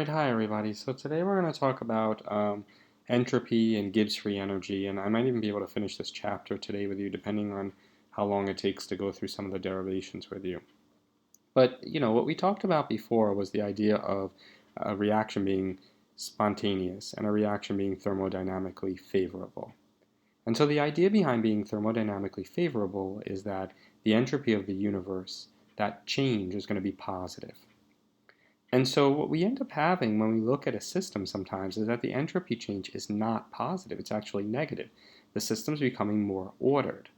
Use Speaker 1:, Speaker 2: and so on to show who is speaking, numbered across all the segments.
Speaker 1: Alright, hi everybody. So today we're going to talk about entropy and Gibbs free energy, and I might even be able to finish this chapter today with you depending on how long it takes to go through some of the derivations with you. But, what we talked about before was the idea of a reaction being spontaneous and a reaction being thermodynamically favorable. And so the idea behind being thermodynamically favorable is that the entropy of the universe, that change, is going to be positive. And so what we end up having when we look at a system sometimes is that the entropy change is not positive, it's actually negative. The system's becoming more ordered.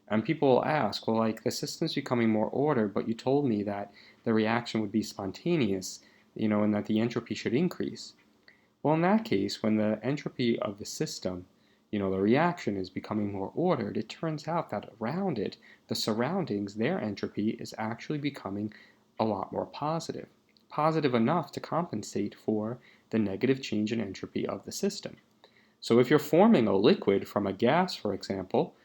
Speaker 1: And people will ask, well, like, the system's becoming more ordered, but you told me that the reaction would be spontaneous, and that the entropy should increase. Well, in that case, when the entropy of the system, the reaction is becoming more ordered, it turns out that around it, the surroundings, their entropy is actually becoming a lot more positive. Positive enough to compensate for the negative change in entropy of the system. So if you're forming a liquid from a gas, for example,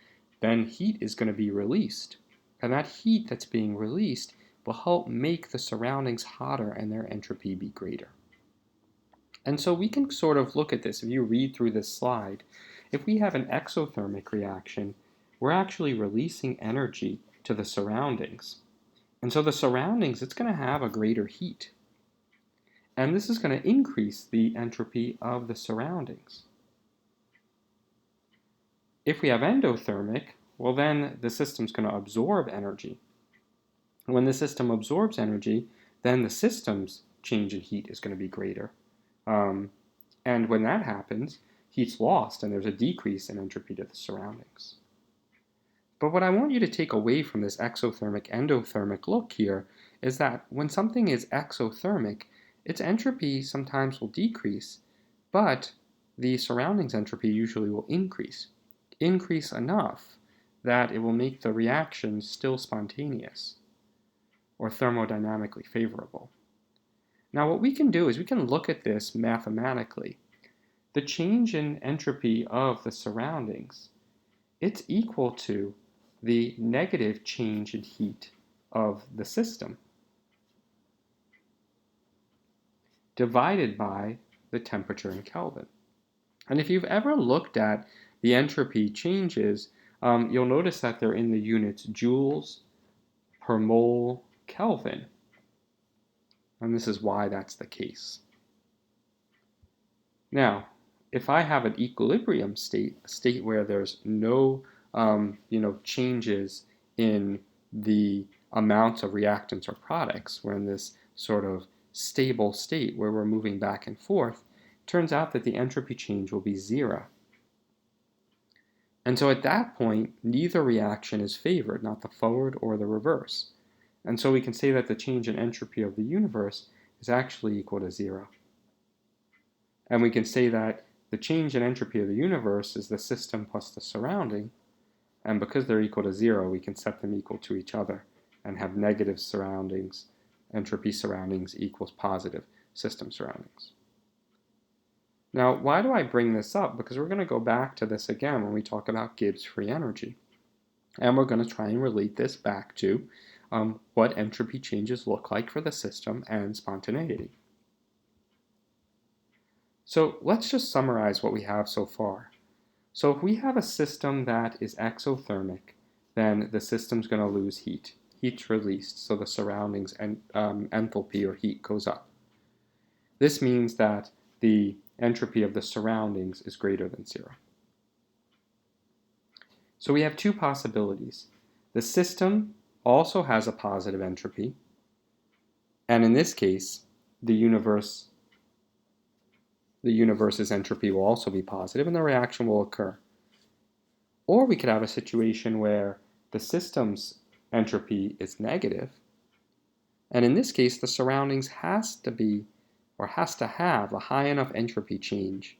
Speaker 1: then heat is going to be released. And that heat that's being released will help make the surroundings hotter and their entropy be greater. And so we can sort of look at this. If you read through this slide, if we have an exothermic reaction, we're actually releasing energy to the surroundings. And so the surroundings, it's going to have a greater heat. And this is going to increase the entropy of the surroundings. If we have endothermic, well then the system's going to absorb energy. When the system absorbs energy, then the system's change in heat is going to be greater. And when that happens, heat's lost and there's a decrease in entropy to the surroundings. But what I want you to take away from this exothermic endothermic look here is that when something is exothermic, its entropy sometimes will decrease, but the surroundings entropy usually will increase enough that it will make the reaction still spontaneous or thermodynamically favorable. Now what we can do is we can look at this mathematically. The change in entropy of the surroundings, it's equal to the negative change in heat of the system divided by the temperature in Kelvin. And if you've ever looked at the entropy changes, you'll notice that they're in the units joules per mole Kelvin. And this is why that's the case. Now, if I have an equilibrium state, a state where there's no changes in the amounts of reactants or products, we're in this sort of stable state where we're moving back and forth, turns out that the entropy change will be 0. And so at that point, neither reaction is favored, not the forward or the reverse. And so we can say that the change in entropy of the universe is actually equal to 0. And we can say that the change in entropy of the universe is the system plus the surrounding, and because they're equal to 0, we can set them equal to each other and have negative surroundings, entropy surroundings equals positive system surroundings. Now, why do I bring this up? Because we're going to go back to this again when we talk about Gibbs free energy. And we're going to try and relate this back to what entropy changes look like for the system and spontaneity. So let's just summarize what we have so far. So if we have a system that is exothermic, then the system's going to lose heat. Heat's released, so the surroundings and enthalpy or heat goes up. This means that the entropy of the surroundings is greater than 0. So we have two possibilities. The system also has a positive entropy, and in this case, the universe's entropy will also be positive and the reaction will occur. Or we could have a situation where the system's entropy is negative, and in this case the surroundings has to have a high enough entropy change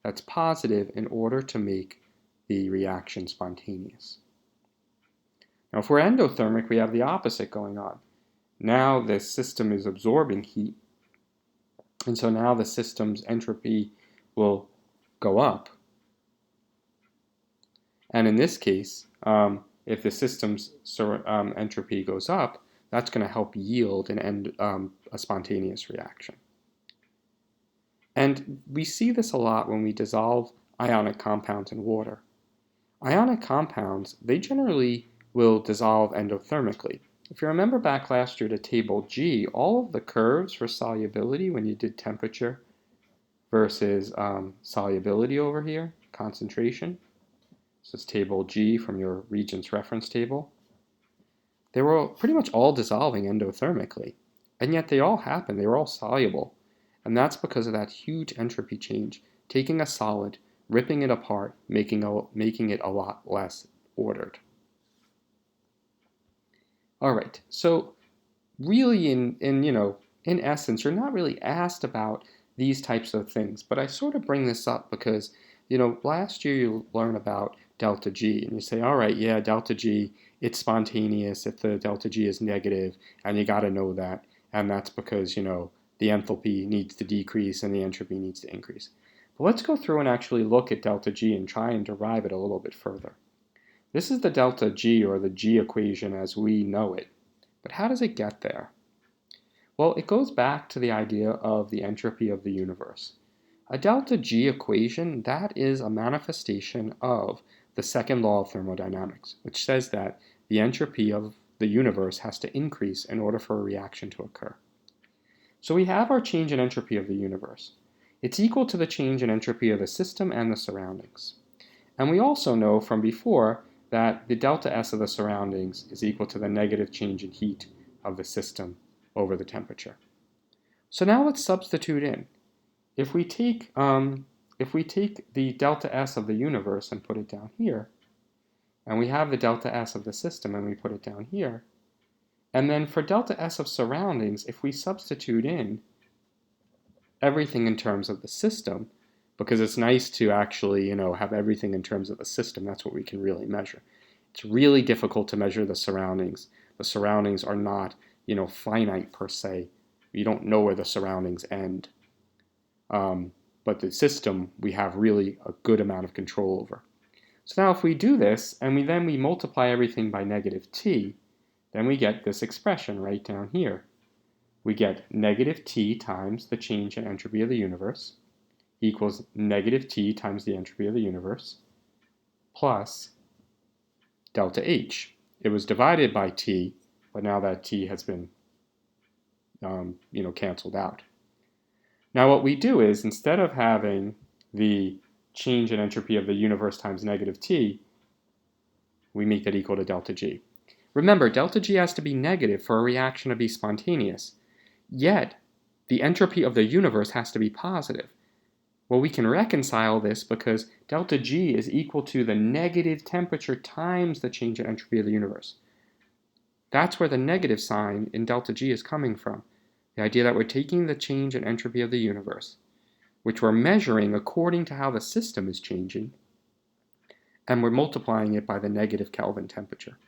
Speaker 1: that's positive in order to make the reaction spontaneous. Now if we're endothermic, we have the opposite going on. Now the system is absorbing heat, and so now the system's entropy will go up. And in this case, if the system's entropy goes up, that's going to help yield a spontaneous reaction. And we see this a lot when we dissolve ionic compounds in water. Ionic compounds, they generally will dissolve endothermically. If you remember back last year to table G, all of the curves for solubility when you did temperature versus solubility over here, concentration, this is table G from your Regents reference table, they were pretty much all dissolving endothermically. And yet they all happened, they were all soluble. And that's because of that huge entropy change, taking a solid, ripping it apart, making it a lot less ordered. All right, so really in essence, you're not really asked about these types of things, but I sort of bring this up because, last year you learn about delta G, and you say, all right, yeah, delta G, it's spontaneous if the delta G is negative, and you got to know that, and that's because, the enthalpy needs to decrease and the entropy needs to increase. But let's go through and actually look at delta G and try and derive it a little bit further. This is the delta G, or the G equation as we know it. But how does it get there? Well, it goes back to the idea of the entropy of the universe. A delta G equation, that is a manifestation of the second law of thermodynamics, which says that the entropy of the universe has to increase in order for a reaction to occur. So we have our change in entropy of the universe. It's equal to the change in entropy of the system and the surroundings. And we also know from before that the delta S of the surroundings is equal to the negative change in heat of the system over the temperature. So now let's substitute in. If we take the delta S of the universe and put it down here, and we have the delta S of the system and we put it down here, and then for delta S of surroundings, if we substitute in everything in terms of the system, because it's nice to actually, have everything in terms of the system, that's what we can really measure. It's really difficult to measure the surroundings. The surroundings are not, finite per se. You don't know where the surroundings end. But the system, we have really a good amount of control over. So now if we do this, and we multiply everything by negative t, then we get this expression right down here. We get negative t times the change in entropy of the universe equals negative t times the entropy of the universe plus delta H. It was divided by t, but now that t has been canceled out. Now what we do is, instead of having the change in entropy of the universe times negative t, we make that equal to delta G. Remember, delta G has to be negative for a reaction to be spontaneous, yet the entropy of the universe has to be positive. Well, we can reconcile this because delta G is equal to the negative temperature times the change in entropy of the universe. That's where the negative sign in delta G is coming from. The idea that we're taking the change in entropy of the universe, which we're measuring according to how the system is changing, and we're multiplying it by the negative Kelvin temperature.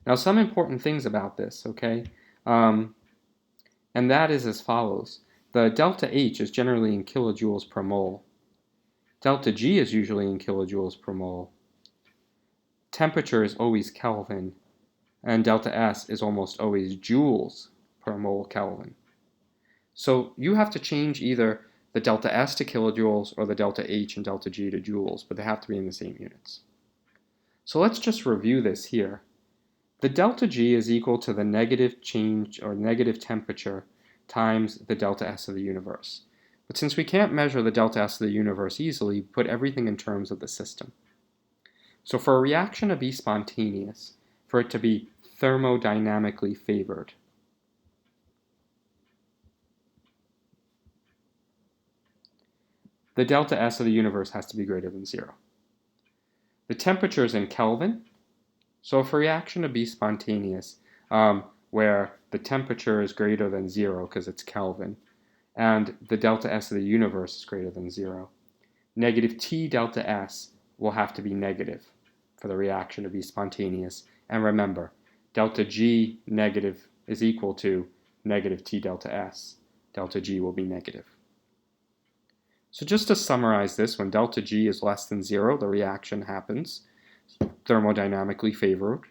Speaker 1: Now, some important things about this, okay? And that is as follows. The delta H is generally in kilojoules per mole. Delta G is usually in kilojoules per mole. Temperature is always Kelvin, and delta S is almost always joules per mole Kelvin. So you have to change either the delta S to kilojoules or the delta H and delta G to joules, but they have to be in the same units. So let's just review this here. The delta G is equal to the negative change or negative temperature times the delta S of the universe. But since we can't measure the delta S of the universe easily, put everything in terms of the system. So for a reaction to be spontaneous, for it to be thermodynamically favored, the delta S of the universe has to be greater than 0. The temperature is in Kelvin, so for a reaction to be spontaneous, where the temperature is greater than 0 because it's Kelvin, and the delta S of the universe is greater than 0, negative T delta S will have to be negative for the reaction to be spontaneous. And remember, delta G negative is equal to negative T delta S. Delta G will be negative. So just to summarize this, when delta G is less than 0, the reaction happens thermodynamically favored.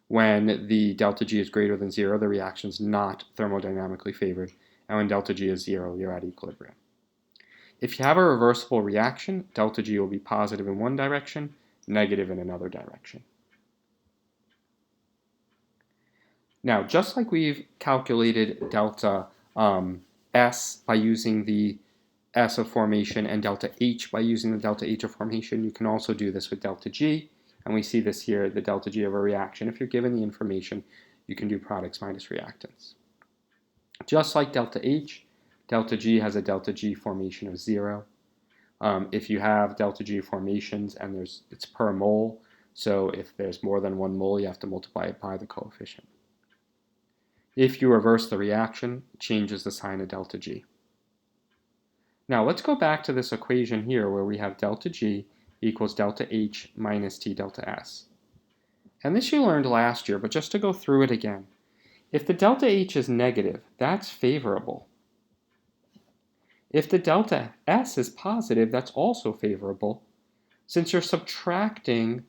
Speaker 1: When the delta G is greater than 0, the reaction is not thermodynamically favored. and when delta G is 0, you're at equilibrium. If you have a reversible reaction, delta G will be positive in one direction, negative in another direction. Now, just like we've calculated delta S by using the S of formation and delta H by using the delta H of formation, you can also do this with delta G. And we see this here, the delta G of a reaction. If you're given the information, you can do products minus reactants. Just like delta H, delta G has a delta G formation of 0. If you have delta G formations and it's per mole, so if there's more than 1 mole, you have to multiply it by the coefficient. If you reverse the reaction, it changes the sign of delta G. Now let's go back to this equation here where we have delta G equals delta H minus T delta S. And this you learned last year, but just to go through it again. If the delta H is negative, that's favorable. If the delta S is positive, that's also favorable. Since you're subtracting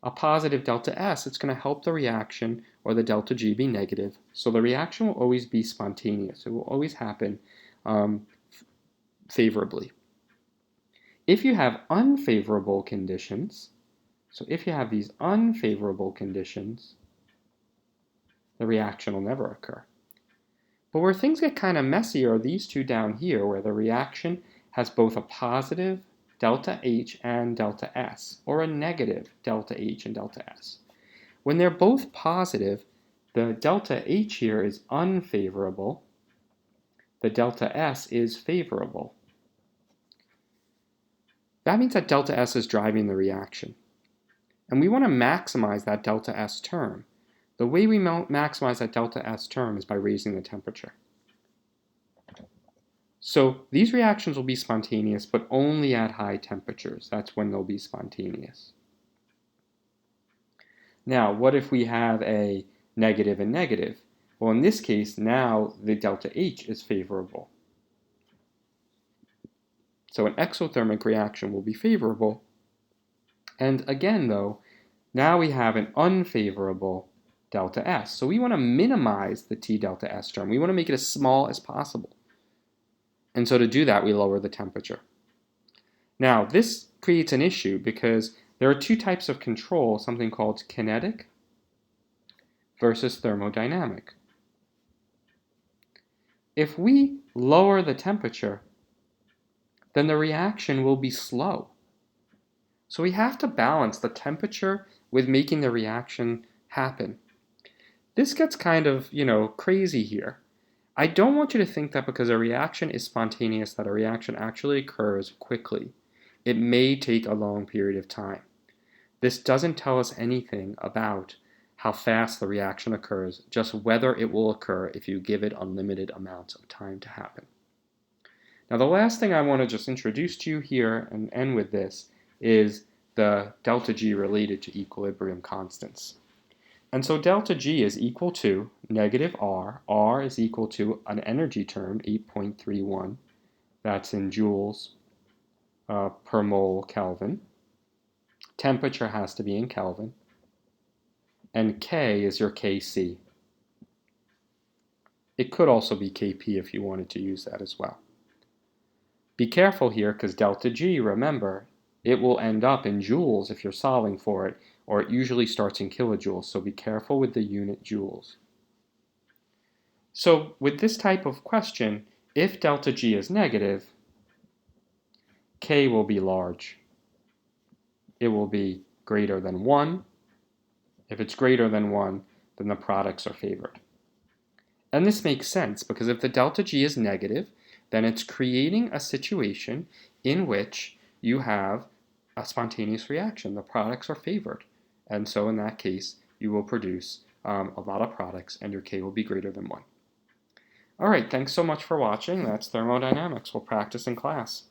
Speaker 1: a positive delta S, it's going to help the reaction or the delta G be negative. So the reaction will always be spontaneous. It will always happen favorably. If you have unfavorable conditions, so if you have these unfavorable conditions, the reaction will never occur. But where things get kind of messy are these two down here, where the reaction has both a positive delta H and delta S, or a negative delta H and delta S. When they're both positive, the delta H here is unfavorable, the delta S is favorable. That means that delta S is driving the reaction. And we want to maximize that delta S term. The way we maximize that delta S term is by raising the temperature. So these reactions will be spontaneous, but only at high temperatures. That's when they'll be spontaneous. Now, what if we have a negative and negative? Well, in this case, now the delta H is favorable. So an exothermic reaction will be favorable. And again, though, now we have an unfavorable delta S. So we want to minimize the T delta S term. We want to make it as small as possible. And so to do that, we lower the temperature. Now, this creates an issue because there are two types of control, something called kinetic versus thermodynamic. If we lower the temperature, then the reaction will be slow. So we have to balance the temperature with making the reaction happen. This gets kind of, crazy here. I don't want you to think that because a reaction is spontaneous that a reaction actually occurs quickly. It may take a long period of time. This doesn't tell us anything about how fast the reaction occurs, just whether it will occur if you give it unlimited amounts of time to happen. Now the last thing I want to just introduce to you here and end with this is the delta G related to equilibrium constants. And so delta G is equal to negative R. R is equal to an energy term, 8.31. That's in joules per mole Kelvin. Temperature has to be in Kelvin. And K is your Kc. It could also be Kp if you wanted to use that as well. Be careful here because delta G, remember, it will end up in joules if you're solving for it, or it usually starts in kilojoules, so be careful with the unit joules. So with this type of question, if delta G is negative, K will be large. It will be greater than 1. If it's greater than 1, then the products are favored. And this makes sense because if the delta G is negative, then it's creating a situation in which you have a spontaneous reaction. The products are favored. And so in that case, you will produce a lot of products and your K will be greater than 1. All right, thanks so much for watching. That's thermodynamics. We'll practice in class.